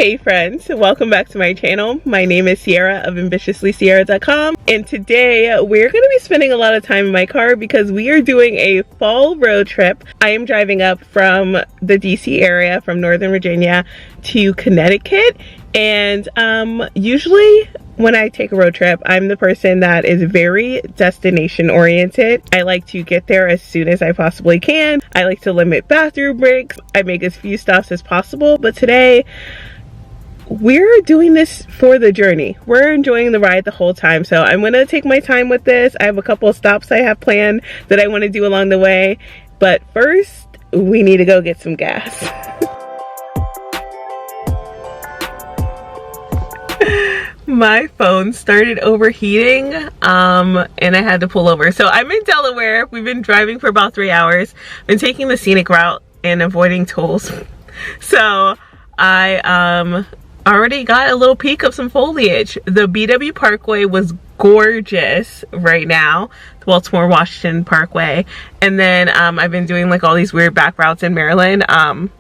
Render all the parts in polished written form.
Hey friends, welcome back to my channel. My name is Cierra of ambitiouslycierra.com, and today we're going to be spending a lot of time in my car because we are doing a fall road trip. I am driving up from the DC area, from Northern Virginia to Connecticut, and usually when I take a road trip, I'm the person that is very destination oriented. I like to get there as soon as I possibly can. I like to limit bathroom breaks. I make as few stops as possible, but today we're doing this for the journey. We're enjoying the ride the whole time, so I'm gonna take my time with this. I have a couple of stops I have planned that I want to do along the way, but first we need to go get some gas. My phone started overheating and I had to pull over. So I'm in Delaware. We've been driving for about 3 hours. Been taking the scenic route and avoiding tolls. So I already got a little peek of some foliage. The BW Parkway was gorgeous right now, the Baltimore Washington Parkway, and then I've been doing like all these weird back routes in Maryland, and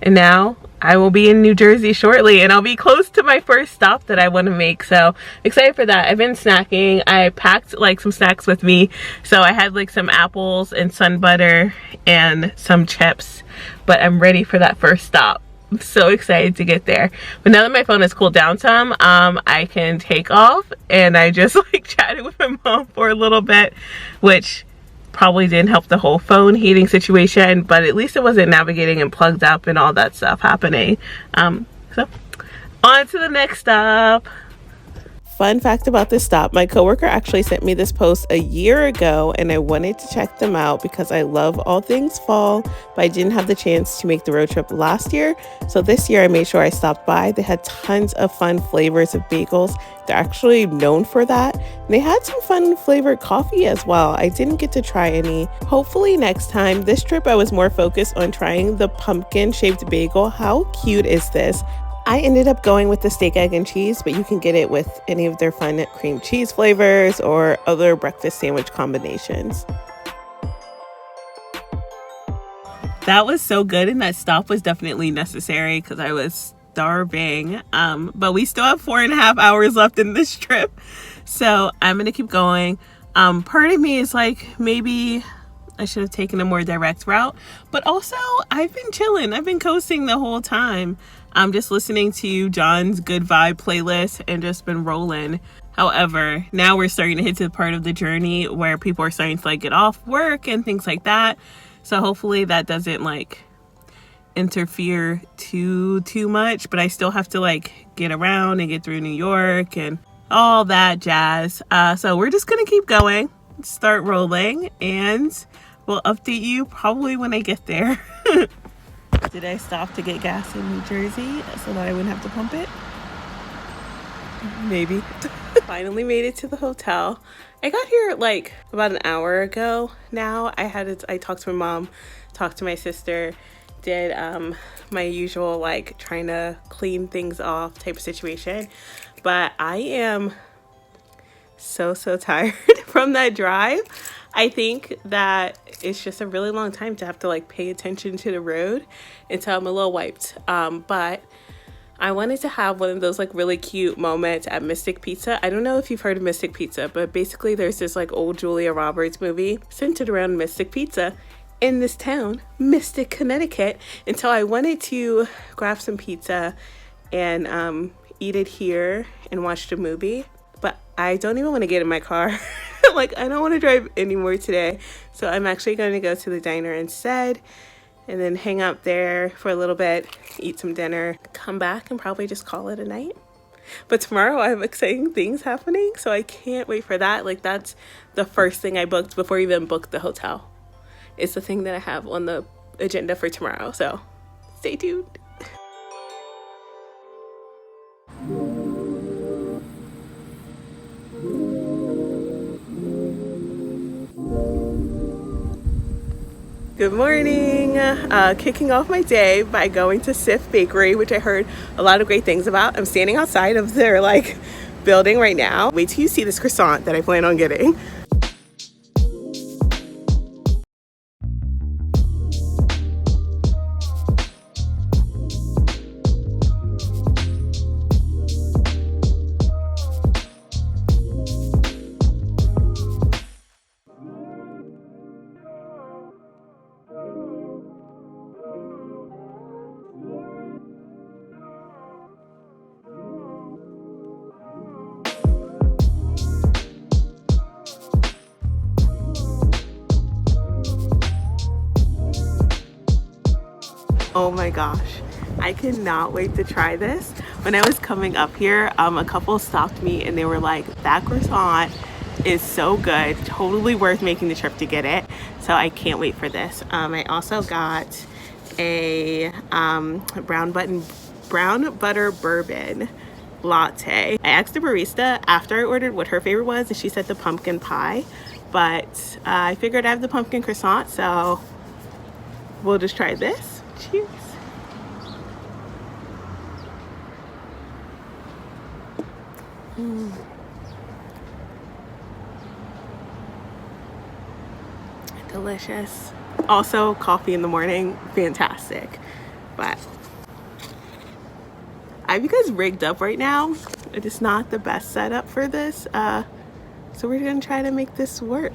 now I will be in New Jersey shortly, and I'll be close to my first stop that I want to make, so excited for that. I've been snacking. I packed like some snacks with me, so I had like some apples and sun butter and some chips, but I'm ready for that first stop. I'm so excited to get there. But now that my phone has cooled down some, I can take off, and I just like chatted with my mom for a little bit, which probably didn't help the whole phone heating situation, but at least it wasn't navigating and plugged up and all that stuff happening. So on to the next stop. Fun fact about this stop, my coworker actually sent me this post a year ago, and I wanted to check them out because I love all things fall, but I didn't have the chance to make the road trip last year. So this year I made sure I stopped by. They had tons of fun flavors of bagels. They're actually known for that. And they had some fun flavored coffee as well. I didn't get to try any. Hopefully next time. This trip I was more focused on trying the pumpkin shaped bagel. How cute is this? I ended up going with the steak, egg, and cheese, but you can get it with any of their fun cream cheese flavors or other breakfast sandwich combinations. That was so good, and that stop was definitely necessary because I was starving. But we still have 4.5 hours left in this trip, so I'm gonna keep going. Part of me is like, maybe I should have taken a more direct route, but also I've been chilling. I've been coasting the whole time. I'm just listening to John's Good Vibe playlist and just been rolling. However, now we're starting to hit to the part of the journey where people are starting to like get off work and things like that. So hopefully that doesn't like interfere too much, but I still have to like get around and get through New York and all that jazz. So we're just gonna keep going, start rolling, and we'll update you probably when I get there. Did I stop to get gas in New Jersey so that I wouldn't have to pump it? Maybe. Finally made it to the hotel. I got here like about an hour ago now. I talked to my mom, talked to my sister, did my usual like trying to clean things off type of situation. But I am so tired from that drive. I think that it's just a really long time to have to like pay attention to the road until I'm a little wiped. But I wanted to have one of those like really cute moments at Mystic Pizza. I don't know if you've heard of Mystic Pizza, but basically there's this like old Julia Roberts movie centered around Mystic Pizza in this town, Mystic, Connecticut. And so I wanted to grab some pizza and eat it here and watch the movie. But I don't even want to get in my car. Like, I don't want to drive anymore today. So I'm actually going to go to the diner instead and then hang out there for a little bit, eat some dinner, come back and probably just call it a night. But tomorrow I have exciting things happening, so I can't wait for that. Like, that's the first thing I booked before I even booked the hotel. It's the thing that I have on the agenda for tomorrow. So stay tuned. Good morning. Kicking off my day by going to Sif Bakery, which I heard a lot of great things about. I'm standing outside of their like building right now. Wait till you see this croissant that I plan on getting. Oh my gosh, I cannot wait to try this. When I was coming up here, a couple stopped me and they were like, that croissant is so good, totally worth making the trip to get it. So I can't wait for this. I also got a brown butter bourbon latte. I asked the barista after I ordered what her favorite was, and she said the pumpkin pie, but I figured I have the pumpkin croissant, so we'll just try this. Cheers. Delicious. Also, coffee in the morning, fantastic. But I have you guys rigged up right now. It is not the best setup for this, so we're gonna try to make this work.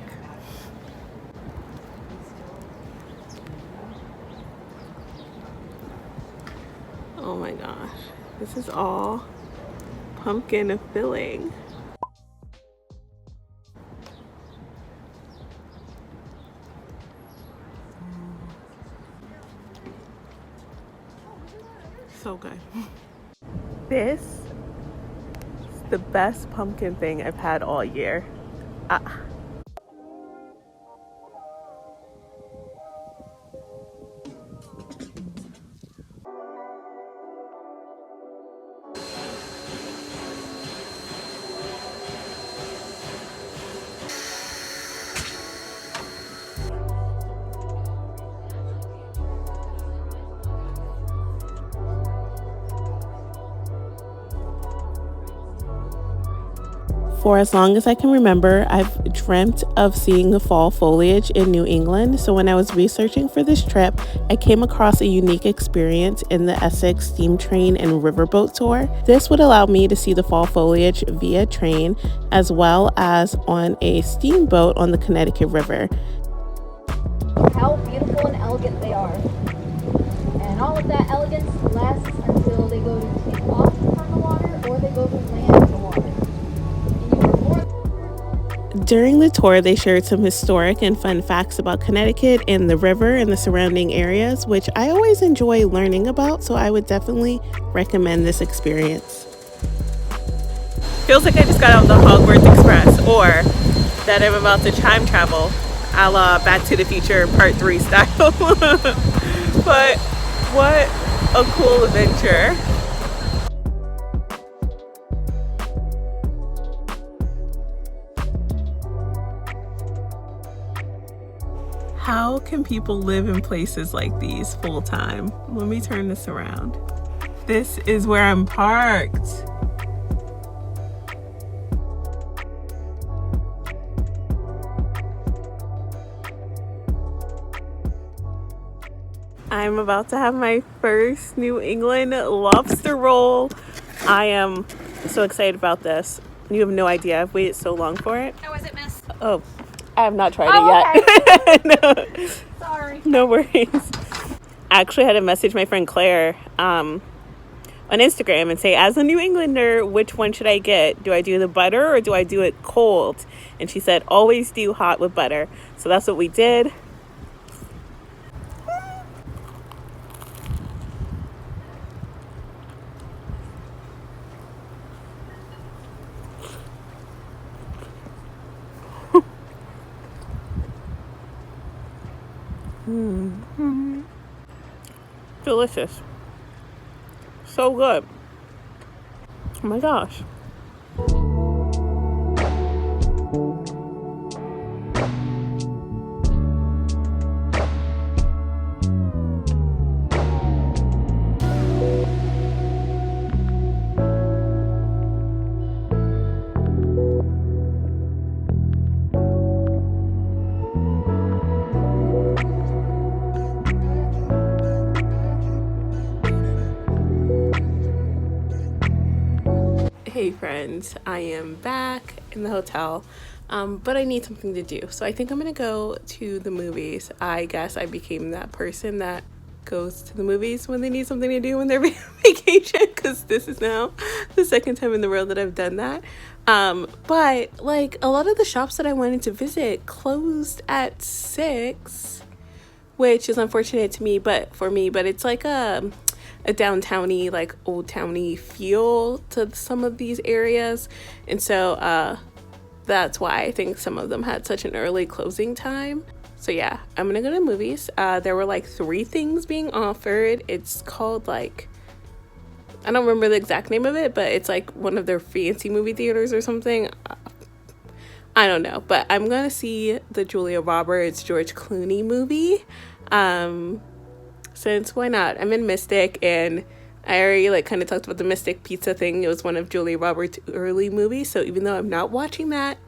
Oh my gosh, this is all pumpkin filling. So good. This is the best pumpkin thing I've had all year. For as long as I can remember, I've dreamt of seeing the fall foliage in New England. So when I was researching for this trip, I came across a unique experience in the Essex steam train and riverboat tour. This would allow me to see the fall foliage via train as well as on a steamboat on the Connecticut River. How beautiful and elegant they are. And all of that elegance lasts until they go to take off from the water or they go to land in the water. During the tour, they shared some historic and fun facts about Connecticut and the river and the surrounding areas, which I always enjoy learning about, so I would definitely recommend this experience. Feels like I just got out the Hogwarts Express, or that I'm about to time travel, a la Back to the Future Part 3 style. But what a cool adventure. How can people live in places like these full time? Let me turn this around. This is where I'm parked. I'm about to have my first New England lobster roll. I am so excited about this. You have no idea. I've waited so long for it. How was it, miss? Oh, I have not tried it yet. Okay. No. Sorry. No worries. I actually had to message my friend Claire on Instagram and say, as a New Englander, which one should I get? Do I do the butter or do I do it cold? And she said, always do hot with butter. So that's what we did. Delicious. So good. Oh my gosh. Hey friends, I am back in the hotel, but I need something to do. So I think I'm gonna go to the movies. I guess I became that person that goes to the movies when they need something to do when they're on vacation, because this is now the second time in the world that I've done that. But like a lot of the shops that I wanted to visit closed at 6, which is unfortunate to me, but it's like a downtowny, like old towny feel to some of these areas, and so that's why I think some of them had such an early closing time. So yeah, I'm gonna go to movies. There were like 3 things being offered. It's called like, I don't remember the exact name of it, but it's like one of their fancy movie theaters or something. I don't know, but I'm gonna see the Julia Roberts, George Clooney movie. Since why not? I'm in Mystic, and I already like kind of talked about the Mystic Pizza thing. It was one of Julia Roberts' early movies, so even though I'm not watching that,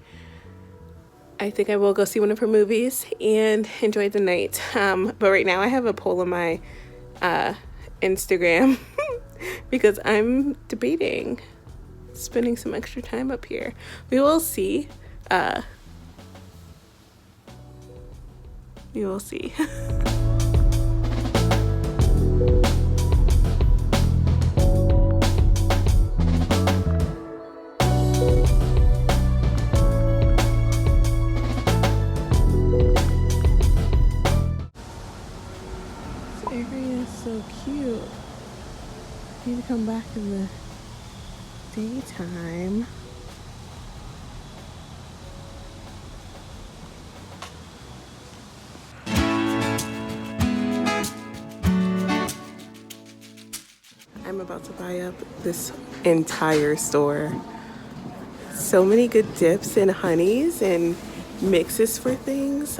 I think I will go see one of her movies and enjoy the night. But right now I have a poll on my Instagram because I'm debating spending some extra time up here. We will see. We will see. This area is so cute. I need to come back in the daytime. I'm about to buy up this entire store. So many good dips and honeys and mixes for things.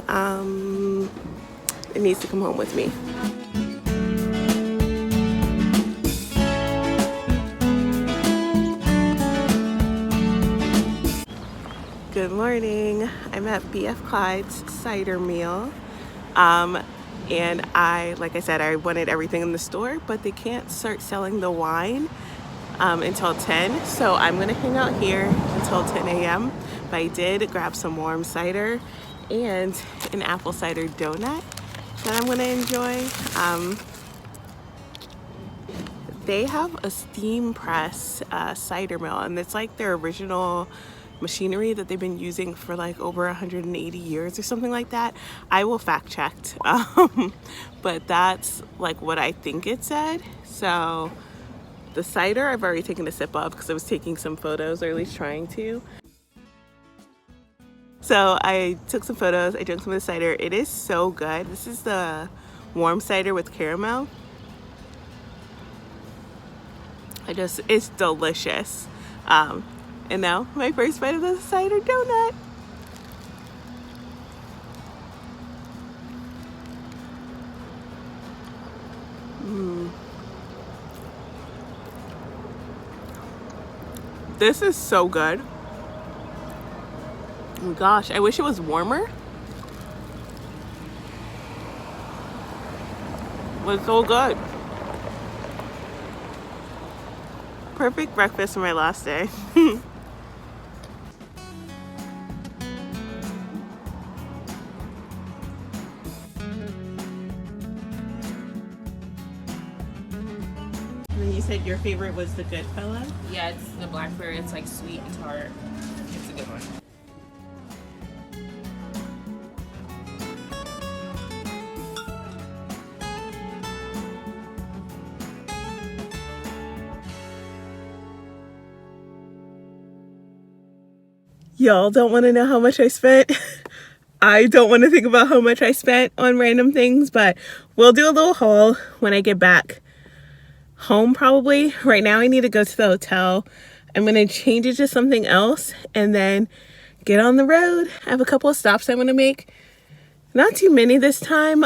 It needs to come home with me. Good morning. I'm at BF Clyde's cider meal. And like I said, I wanted everything in the store, but they can't start selling the wine until 10. So I'm gonna hang out here until 10 a.m. But I did grab some warm cider and an apple cider donut that I'm gonna enjoy. They have a steam press cider mill, and it's like their original machinery that they've been using for like over 180 years or something like that. I will fact check, but that's like what I think it said. So the cider I've already taken a sip of because I was taking some photos, or at least trying to. So I took some photos, I drank some of the cider. It is so good. This is the warm cider with caramel. It's delicious. And now my first bite of the cider donut. This is so good. Oh my gosh, I wish it was warmer. It was so good. Perfect breakfast for my last day. And you said your favorite was the Goodfella? Yeah, it's the blackberry. It's like sweet and tart. It's a good one. Y'all don't want to know how much I spent. I don't want to think about how much I spent on random things, but we'll do a little haul when I get back home probably. Right now I need to go to the hotel. I'm going to change it to something else and then get on the road. I have a couple of stops I want to make. Not too many this time,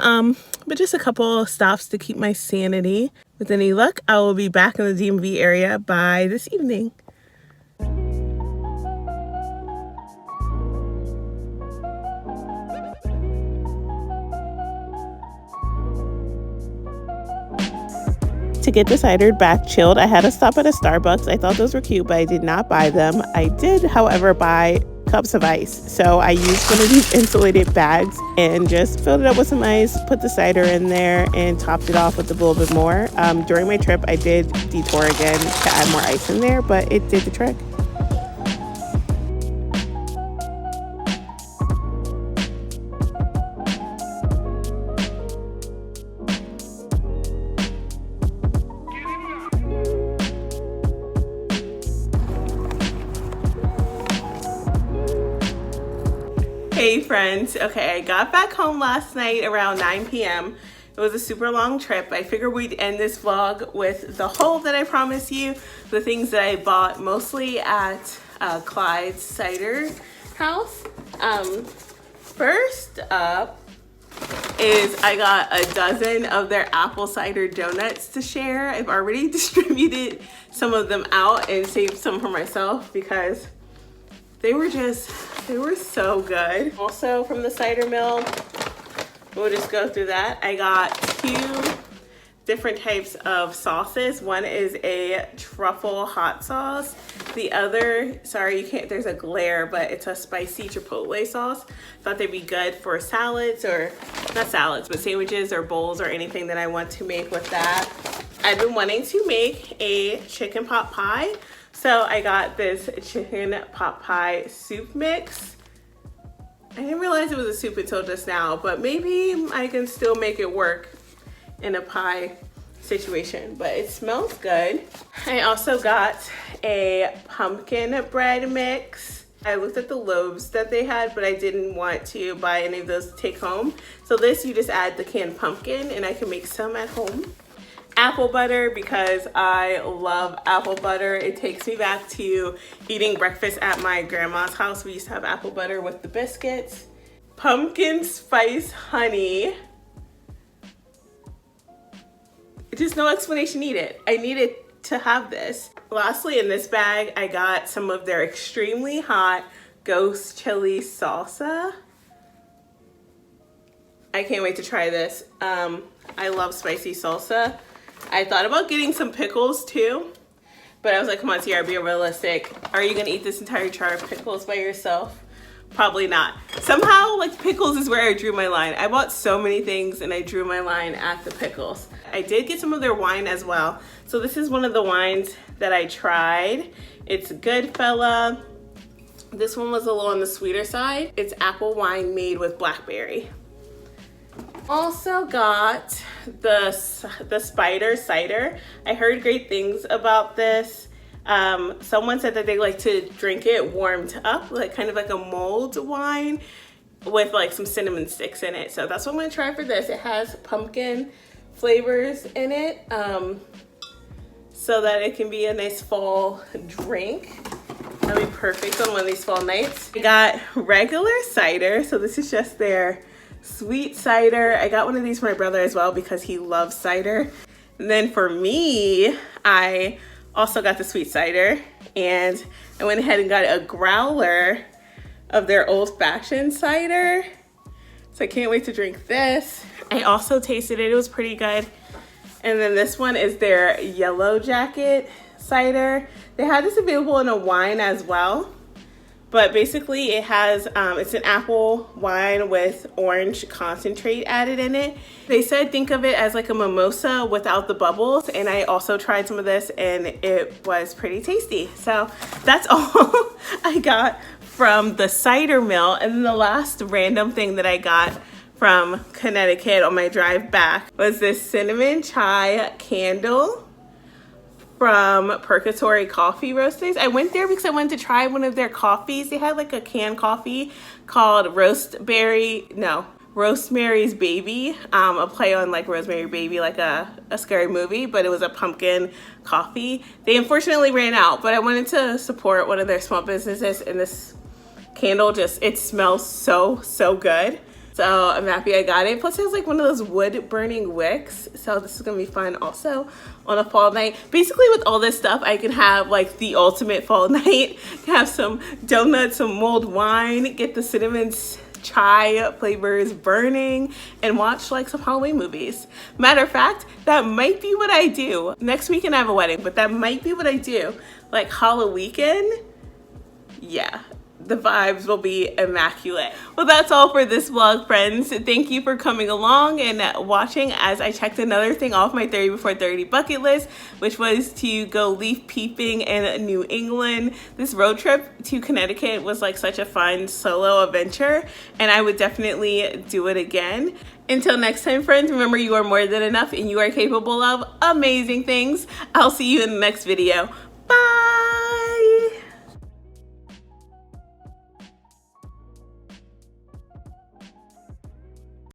but just a couple of stops to keep my sanity. With any luck, I will be back in the DMV area by this evening. To get the cider back chilled, I had to stop at a Starbucks. I thought those were cute, but I did not buy them. I did, however, buy cups of ice. So I used one of these insulated bags and just filled it up with some ice, put the cider in there, and topped it off with a little bit more. During my trip, I did detour again to add more ice in there, but it did the trick. Hey friends, okay, I got back home last night around 9 p.m. It was a super long trip. I figured we'd end this vlog with the haul that I promised you, the things that I bought mostly at Clyde's Cider house. First up is I got a dozen of their apple cider donuts to share. I've already distributed some of them out and saved some for myself because they were so good. Also from the cider mill, we'll just go through that. I got 2 different types of sauces. One is a truffle hot sauce. The other, sorry, you can't, there's a glare, but it's a spicy chipotle sauce. Thought they'd be good for salads, or not salads, but sandwiches or bowls or anything that I want to make with that. I've been wanting to make a chicken pot pie. So I got this chicken pot pie soup mix. I didn't realize it was a soup until just now, but maybe I can still make it work in a pie situation, but it smells good. I also got a pumpkin bread mix. I looked at the loaves that they had, but I didn't want to buy any of those to take home. So this, you just add the canned pumpkin and I can make some at home. Apple butter, because I love apple butter. It takes me back to eating breakfast at my grandma's house. We used to have apple butter with the biscuits. Pumpkin spice honey. Just no explanation needed. I needed to have this. Lastly, in this bag, I got some of their extremely hot ghost chili salsa. I can't wait to try this. I love spicy salsa. I thought about getting some pickles too, but I was like, come on, Cierra, be realistic. Are you gonna eat this entire jar of pickles by yourself? Probably not. Somehow, like, pickles is where I drew my line. I bought so many things and I drew my line at the pickles. I did get some of their wine as well. So this is one of the wines that I tried. It's Goodfella. This one was a little on the sweeter side. It's apple wine made with blackberry. Also got the Spider cider. I heard great things about this. Someone said that they like to drink it warmed up, like kind of like a mulled wine with like some cinnamon sticks in it. So that's what I'm gonna try for this. It has pumpkin flavors in it, so that it can be a nice fall drink. That'll be perfect on one of these fall nights. I got regular cider, so this is just their sweet cider. I got one of these for my brother as well because he loves cider. And then for me, I also got the sweet cider, and I went ahead and got a growler of their old-fashioned cider. So I can't wait to drink this. I also tasted it, it was pretty good. And then this one is their Yellow Jacket cider. They had this available in a wine as well, but basically it has, it's an apple wine with orange concentrate added in it. They said think of it as like a mimosa without the bubbles, and I also tried some of this and it was pretty tasty. So that's all I got from the cider mill. And then the last random thing that I got from Connecticut on my drive back was this cinnamon chai candle from Purgatory Coffee Roasters. I went there because I wanted to try one of their coffees. They had like a canned coffee called Rosemary's Baby, a play on like Rosemary Baby, like a scary movie, but it was a pumpkin coffee. They unfortunately ran out, but I wanted to support one of their small businesses, and this candle just, it smells so good. So I'm happy I got it. Plus it has like one of those wood burning wicks. So this is gonna be fun also on a fall night. Basically with all this stuff, I can have like the ultimate fall night. Have some donuts, some mulled wine, get the cinnamon chai flavors burning, and watch like some Halloween movies. Matter of fact, that might be what I do. Next weekend I have a wedding, but that might be what I do. Like Halloween, yeah. The vibes will be immaculate. Well, that's all for this vlog, friends. Thank you for coming along and watching as I checked another thing off my 30 before 30 bucket list, which was to go leaf peeping in New England. This road trip to Connecticut was like such a fun solo adventure, and I would definitely do it again. Until next time, friends, remember you are more than enough and you are capable of amazing things. I'll see you in the next video.